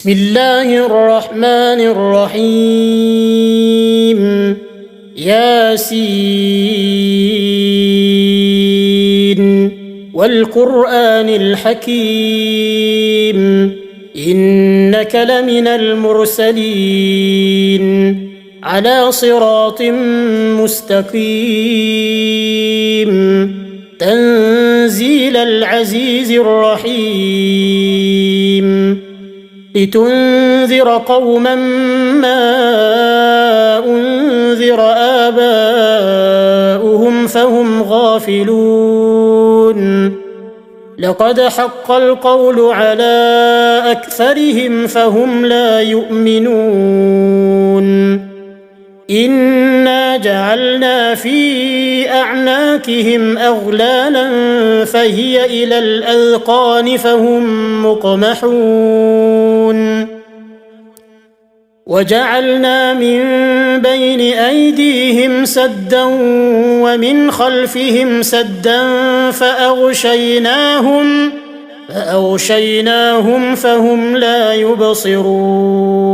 بسم الله الرحمن الرحيم ياسين والقرآن الحكيم إنك لمن المرسلين على صراط مستقيم تنزيل العزيز الرحيم لتنذر قوما ما أنذر آباؤهم فهم غافلون لقد حق القول على أكثرهم فهم لا يؤمنون إنا جعلنا في أعناقهم أغلالا فهي إلى الأذقان فهم مقمحون وجعلنا من بين أيديهم سدا ومن خلفهم سدا فأغشيناهم فهم لا يبصرون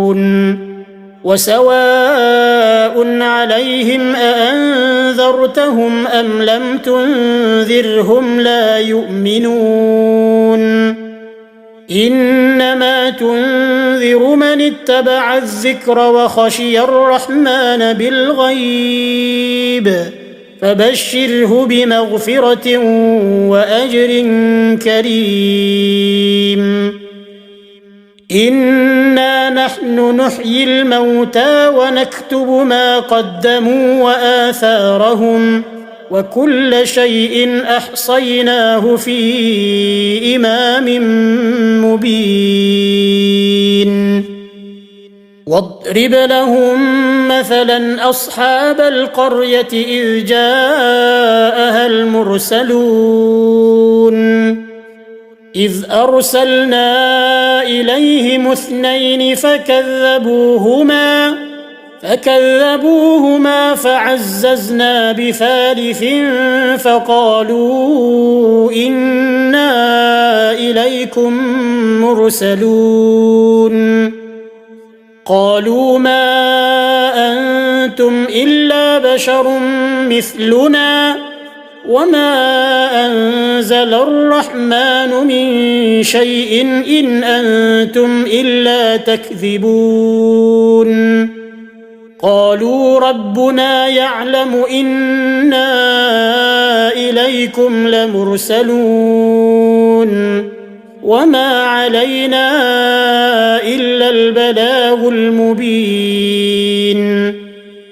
وسواء عليهم أأنذرتهم أم لم تنذرهم لا يؤمنون إنما تنذر من اتبع الذكر وخشي الرحمن بالغيب فبشره بمغفرة وأجر كريم إنا نحن نحيي الموتى ونكتب ما قدموا وآثارهم وكل شيء أحصيناه في إمام مبين واضرب لهم مثلا أصحاب القرية إذ جاءها المرسلون إذ أرسلنا إليهم 2 فكذبوهما فعززنا بثالث فقالوا إنا إليكم مرسلون قالوا ما أنتم إلا بشر مثلنا وما أنزل الرحمن من شيء إن أنتم إلا تكذبون قالوا ربنا يعلم إنا إليكم لمرسلون وما علينا إلا البلاغ المبين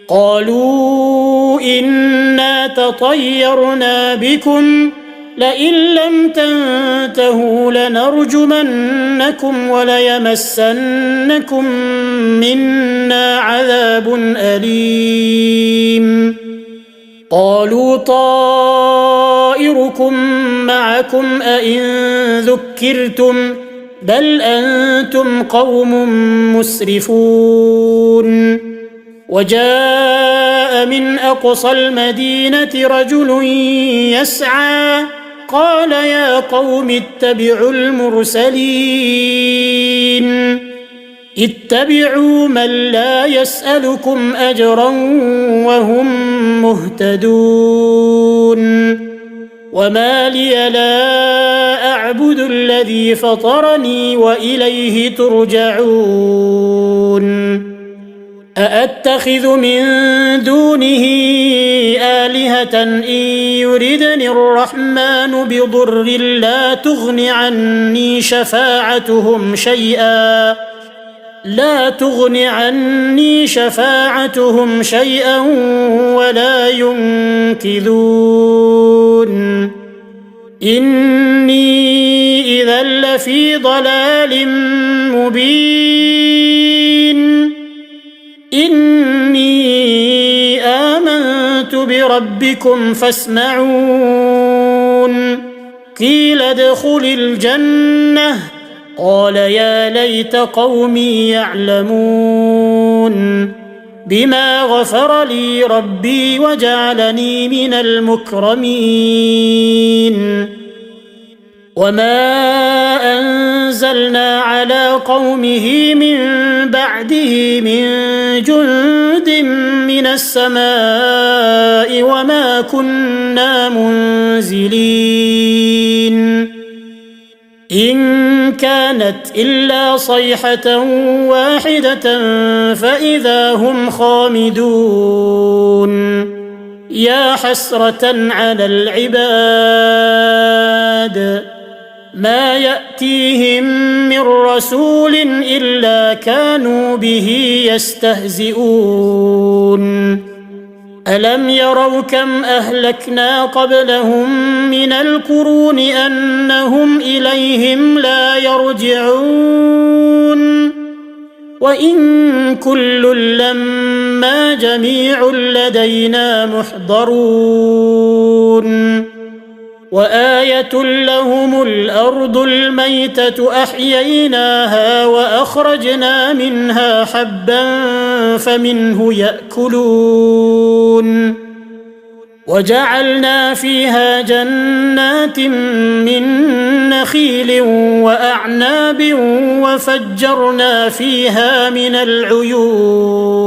قالوا إنا تطيرنا بكم لئن لم تنتهوا لنرجمنكم وليمسنكم منا عذاب أليم قالوا طائركم معكم أئن ذكرتم بل أنتم قوم مسرفون وجاء من أقصى المدينة رجل يسعى قال يا قوم اتبعوا المرسلين اتبعوا من لا يسألكم أجرا وهم مهتدون وما لي لا أعبد الذي فطرني وإليه ترجعون أأتخذ من دونه آلهة إن يردني الرحمن بضر لا تغن عني شفاعتهم شيئا ولا ينقذون إني إذا لفي ضلال مبين إني آمنت بربكم فاسمعون قيل ادخل الجنة قال يا ليت قومي يعلمون بما غفر لي ربي وجعلني من المكرمين وما أنزلنا على قومه من بعده من جند من السماء وما كنا منزلين إن كانت إلا صيحة واحدة فإذا هم خامدون يا حسرة على العباد ما يأتيهم من رسول إلا كانوا به يستهزئون ألم يروا كم أهلكنا قبلهم من القرون أنهم إليهم لا يرجعون وإن كل لما جميع لدينا محضرون وآية لهم الأرض الميتة أحييناها وأخرجنا منها حبا فمنه يأكلون وجعلنا فيها جنات من نخيل وأعناب وفجرنا فيها من العيون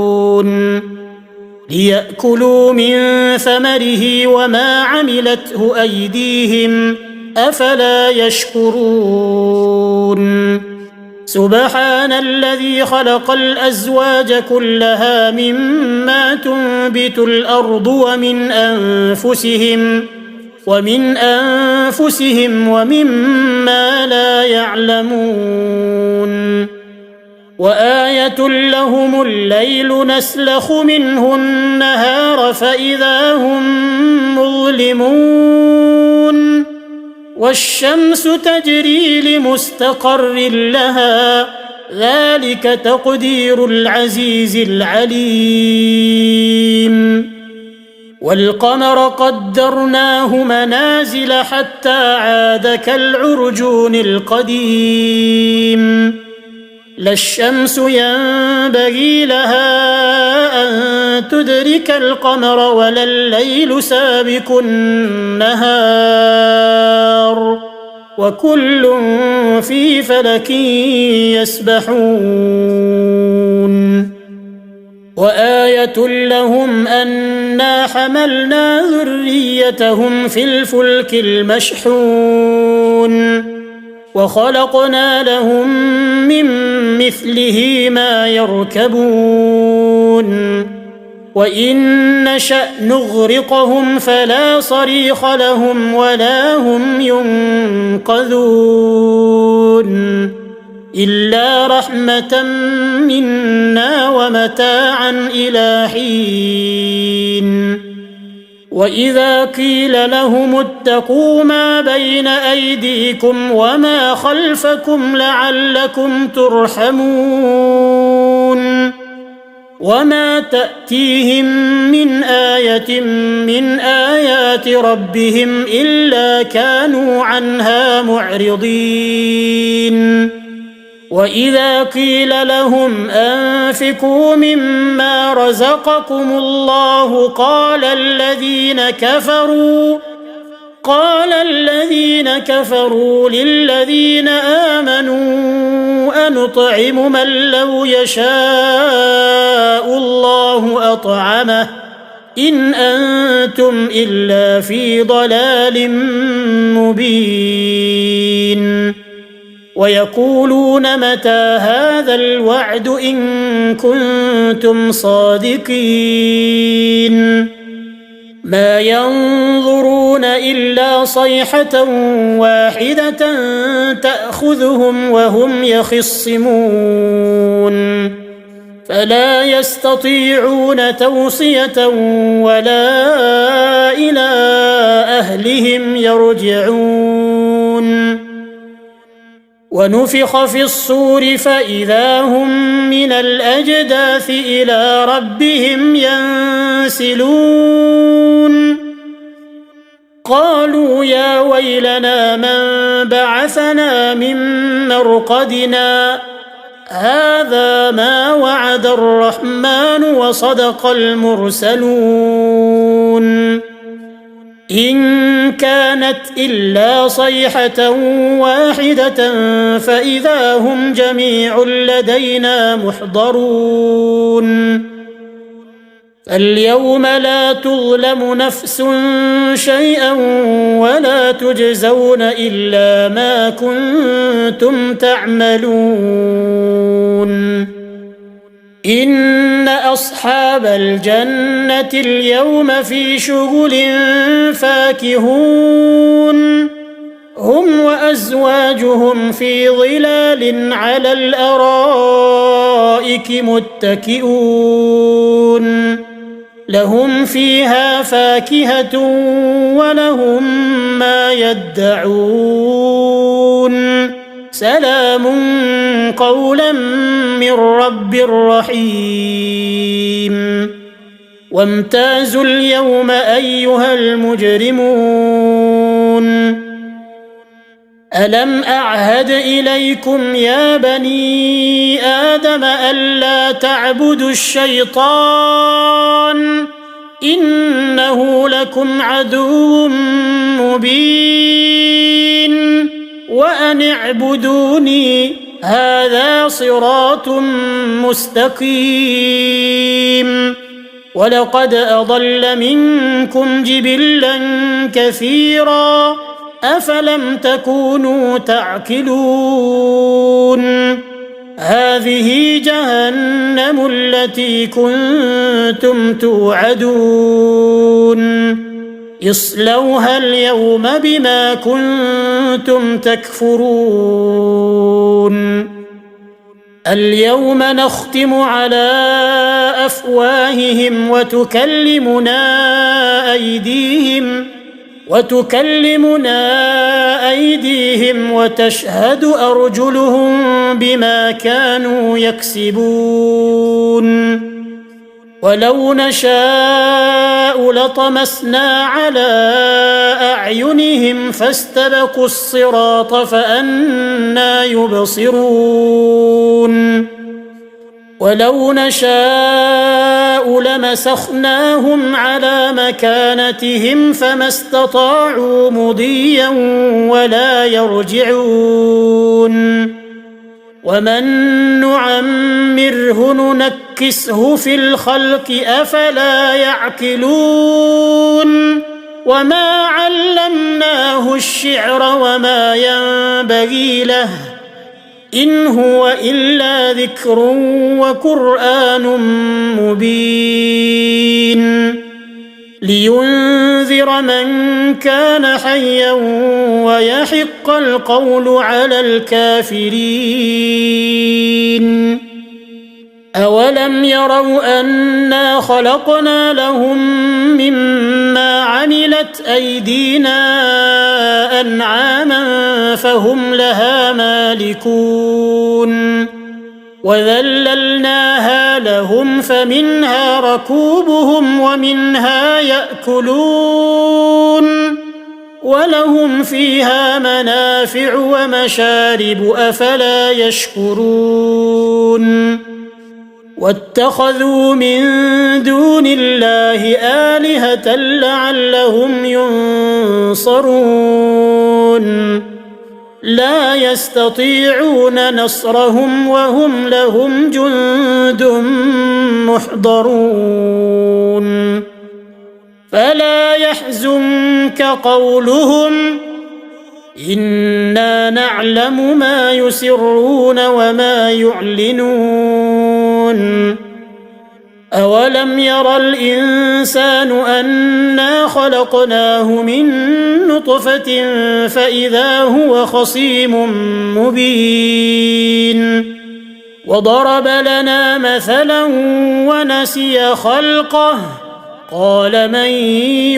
ليأكلوا من ثمره وما عملته أيديهم أفلا يشكرون سبحان الذي خلق الأزواج كلها مما تنبت الأرض ومن أنفسهم ومما لا يعلمون وآية لهم الليل نسلخ منه النهار فإذا هم مظلمون والشمس تجري لمستقر لها ذلك تقدير العزيز العليم والقمر قدرناه منازل حتى عاد كالعرجون القديم لا الشمس ينبغي لها أن تدرك القمر ولا الليل سابق النهار وكل في فلك يسبحون وآية لهم أنا حملنا ذريتهم في الفلك المشحون وخلقنا لهم من مثله ما يركبون وإن نشأ نغرقهم فلا صريخ لهم ولا هم ينقذون إلا رحمة منا ومتاعا إلى حين وإذا قيل لهم اتقوا ما بين أيديكم وما خلفكم لعلكم ترحمون وما تأتيهم من آية من آيات ربهم إلا كانوا عنها معرضين وإذا قيل لهم أنفقوا مما رزقكم الله قال الذين كفروا للذين آمنوا أنطعم من لو يشاء الله أطعمه إن أنتم إلا في ضلال مبين ويقولون متى هذا الوعد إن كنتم صادقين ما ينظرون إلا صيحة واحدة تأخذهم وهم يخصمون فلا يستطيعون توصية ولا إلى أهلهم يرجعون ونفخ في الصور فإذا هم من الأجداث إلى ربهم ينسلون قالوا يا ويلنا من بعثنا من مرقدنا هذا ما وعد الرحمن وصدق المرسلون إن كانت إلا صيحة واحدة فإذا هم جميع لدينا محضرون فاليوم لا تظلم نفس شيئا ولا تجزون إلا ما كنتم تعملون إن أصحاب الجنة اليوم في شغل فاكهون هم وأزواجهم في ظلال على الأرائك متكئون لهم فيها فاكهة ولهم ما يدعون سلام قولا من رب رحيم وامتازوا اليوم أيها المجرمون ألم أعهد إليكم يا بني آدم ألا تعبدوا الشيطان إنه لكم عدو مبين وأن اعبدوني هذا صراط مستقيم ولقد أضل منكم جبلا كثيرا أفلم تكونوا تعقلون هذه جهنم التي كنتم توعدون اصلوها اليوم بما كنتم تكفرون اليوم نختم على أفواههم وتكلمنا أيديهم وتشهد أرجلهم بما كانوا يكسبون ولو نشاء لطمسنا على أعينهم فاستبقوا الصراط فأنى يبصرون ولو نشاء لمسخناهم على مكانتهم فما استطاعوا مضيا ولا يرجعون ومن نعمره ننكسه في الخلق أفلا يعقلون وما علمناه الشعر وما ينبغي له إن هو إلا ذكر وقرآن مبين لينذر من كان حيا ويحق القول على الكافرين أولم يروا أنا خلقنا لهم مما عملت أيدينا أنعاما فهم لها مالكون وذللناها لهم فمنها ركوبهم ومنها يأكلون ولهم فيها منافع ومشارب أفلا يشكرون واتخذوا من دون الله آلهة لعلهم ينصرون لا يستطيعون نصرهم وهم لهم جند محضرون فلا يحزنك قولهم إنا نعلم ما يسرون وما يعلنون أولم ير الإنسان أنا خلقناه من نطفة فإذا هو خصيم مبين وضرب لنا مثلا ونسي خلقه قال من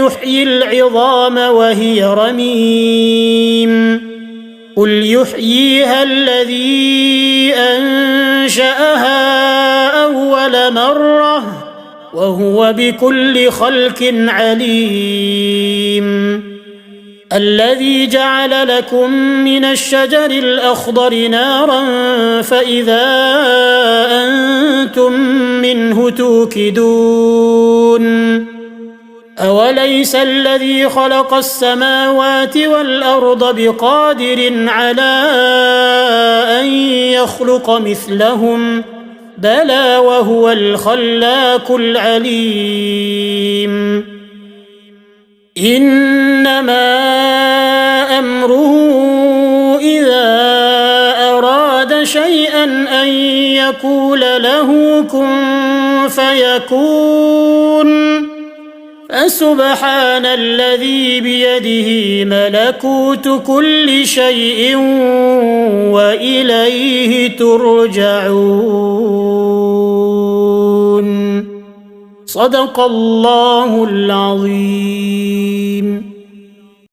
يحيي العظام وهي رميم قل يحييها الذي أنشأها أول مرة وهو بكل خلق عليم الذي جعل لكم من الشجر الأخضر نارا فإذا أنتم منه توقدون أوليس الذي خلق السماوات والأرض بقادر على أن يخلق مثلهم بلى وهو الخلاق العليم إنما أمره إذا أراد شيئا أن يقول له كن فيكون فسبحان الذي بيده ملكوت كل شيء وإليه ترجعون صدق الله العظيم.